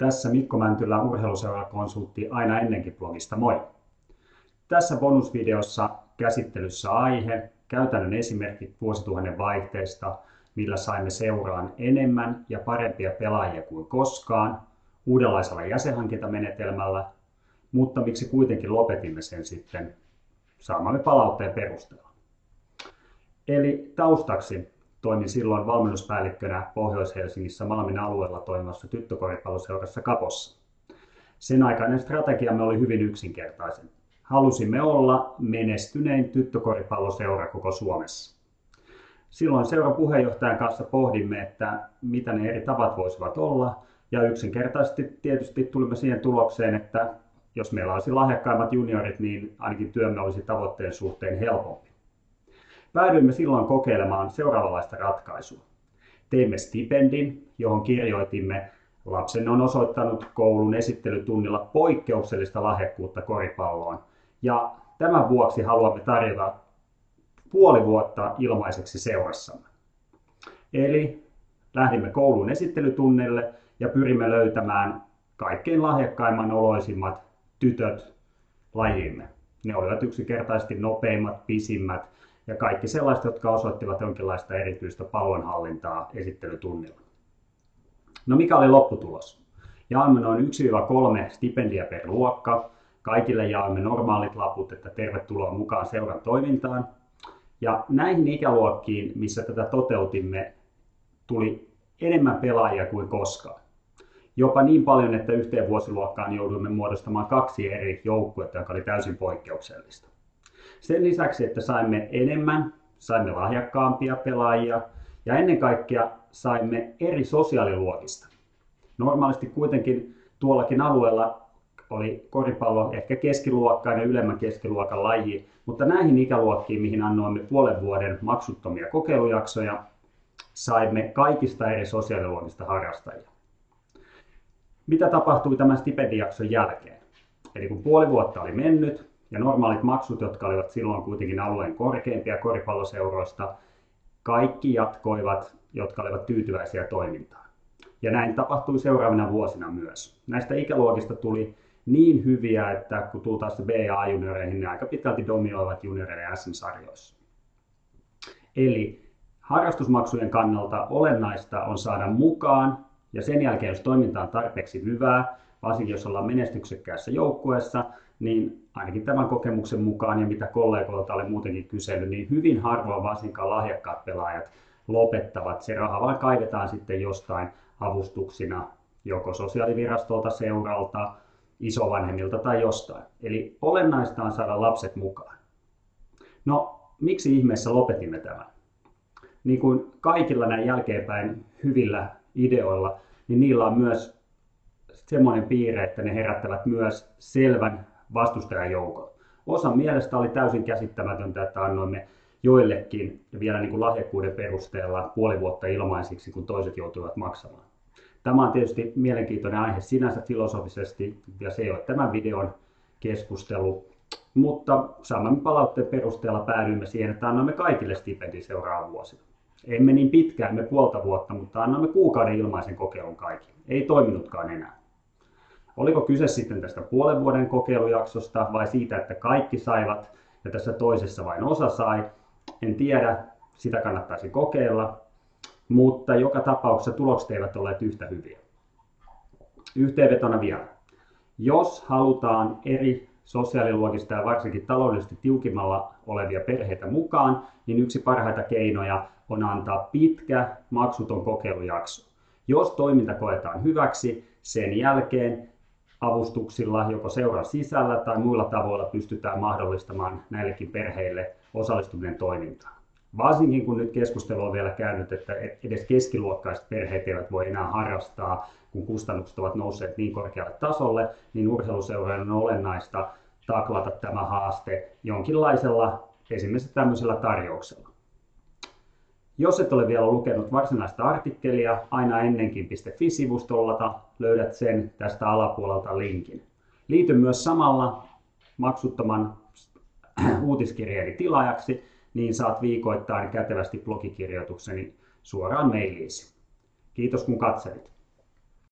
Tässä Mikko Mäntylä, urheiluseurakonsultti aina ennenkin blogista, moi! Tässä bonusvideossa käsittelyssä aihe, käytännön esimerkki vuosituhannen vaihteesta, millä saimme seuraan enemmän ja parempia pelaajia kuin koskaan, uudenlaisella jäsenhankintamenetelmällä, mutta miksi kuitenkin lopetimme sen sitten saamamme palautteen perusteella. Eli taustaksi toimin silloin valmennuspäällikkönä Pohjois-Helsingissä Malmin alueella toimivassa tyttökoripalloseurassa Kapossa. Sen aikainen strategiamme oli hyvin yksinkertainen. Halusimme olla menestynein tyttökoripalloseura koko Suomessa. Silloin seuran puheenjohtajan kanssa pohdimme, että mitä ne eri tavat voisivat olla, ja yksinkertaisesti tietysti tulimme siihen tulokseen, että jos meillä olisi lahjakkaimmat juniorit, niin ainakin työmme olisi tavoitteen suhteen helpompi. Päädyimme silloin kokeilemaan seuraavanlaista ratkaisua. Teimme stipendin, johon kirjoitimme: lapsen on osoittanut koulun esittelytunnilla poikkeuksellista lahjakkuutta koripalloon, ja tämän vuoksi haluamme tarjota puoli vuotta ilmaiseksi seurassamme. Eli lähdimme koulun esittelytunnille ja pyrimme löytämään kaikkein lahjakkaimman oloisimmat tytöt lajiimme. Ne olivat yksinkertaisesti nopeimmat, pisimmät ja kaikki sellaiset, jotka osoittivat jonkinlaista erityistä pallonhallintaa esittelytunnilla. No mikä oli lopputulos? Jaoimme noin 1-3 stipendiä per luokka. Kaikille jaoimme normaalit laput, että tervetuloa mukaan seuran toimintaan. Ja näihin ikäluokkiin, missä tätä toteutimme, tuli enemmän pelaajia kuin koskaan. Jopa niin paljon, että yhteen vuosiluokkaan jouduimme muodostamaan 2 eri joukkuetta, joka oli täysin poikkeuksellista. Sen lisäksi, että saimme enemmän, saimme lahjakkaampia pelaajia ja ennen kaikkea saimme eri sosiaaliluokista. Normaalisti kuitenkin tuollakin alueella oli koripallo ehkä keskiluokkainen, ylemmän keskiluokan laji, mutta näihin ikäluokkiin, mihin annoimme puolen vuoden maksuttomia kokeilujaksoja, saimme kaikista eri sosiaaliluokista harrastajia. Mitä tapahtui tämän stipendijakson jälkeen? Eli kun puoli vuotta oli mennyt ja normaalit maksut, jotka olivat silloin kuitenkin alueen korkeimpia koripalloseuroista, kaikki jatkoivat, jotka olivat tyytyväisiä toimintaan. Ja näin tapahtui seuraavina vuosina myös. Näistä ikäluokista tuli niin hyviä, että kun tultaisiin B- ja A-junioreihin, ne aika pitkälti dominoivat junioreiden SM-sarjoissa. Eli harrastusmaksujen kannalta olennaista on saada mukaan, ja sen jälkeen, jos toiminta on tarpeeksi hyvää, varsinkin jos ollaan menestyksekkäässä joukkueessa, niin ainakin tämän kokemuksen mukaan ja mitä kollegoilta olen muutenkin kysellyt, niin hyvin harvoin varsinkaan lahjakkaat pelaajat lopettavat. Se raha vaan kaivetaan sitten jostain avustuksina, joko sosiaalivirastolta, seuralta, isovanhemmilta tai jostain. Eli olennaista on saada lapset mukaan. No, miksi ihmeessä lopetimme tämän? Niin kuin kaikilla näin jälkeenpäin hyvillä ideoilla, niin niillä on myös semmoinen piirre, että ne herättävät myös selvän vastustajajoukon. Osan mielestä oli täysin käsittämätöntä, että annoimme joillekin vielä niin kuin lahjakkuuden perusteella puoli vuotta ilmaisiksi, kun toiset joutuivat maksamaan. Tämä on tietysti mielenkiintoinen aihe sinänsä filosofisesti, ja se ei ole tämän videon keskustelu, mutta saamamme palautteen perusteella päädyimme siihen, että annoimme kaikille stipendin seuraavana vuosina. Emme niin pitkään, emme puolta vuotta, mutta annamme kuukauden ilmaisen kokeilun kaikille. Ei toiminutkaan enää. Oliko kyse sitten tästä puolen vuoden kokeilujaksosta vai siitä, että kaikki saivat ja tässä toisessa vain osa sai? En tiedä, sitä kannattaisi kokeilla, mutta joka tapauksessa tulokset eivät olleet yhtä hyviä. Yhteenvetona vielä. Jos halutaan eri sosiaaliluokista ja varsinkin taloudellisesti tiukimmalla olevia perheitä mukaan, niin yksi parhaita keinoja on antaa pitkä maksuton kokeilujakso. Jos toiminta koetaan hyväksi, sen jälkeen avustuksilla joko seuran sisällä tai muilla tavoilla pystytään mahdollistamaan näillekin perheille osallistuminen toimintaan. Varsinkin kun nyt keskustelu on vielä käynyt, että edes keskiluokkaiset perheet eivät voi enää harrastaa, kun kustannukset ovat nousseet niin korkealle tasolle, niin urheiluseurojen on olennaista taklata tämä haaste jonkinlaisella, esimerkiksi tämmöisellä tarjouksella. Jos et ole vielä lukenut varsinaista artikkelia, ainaennenkin.fi-sivustolta löydät sen tästä alapuolelta linkin. Liity myös samalla maksuttoman uutiskirjeeni tilaajaksi, niin saat viikoittain kätevästi blogikirjoitukseni suoraan mailiisi. Kiitos kun katselit.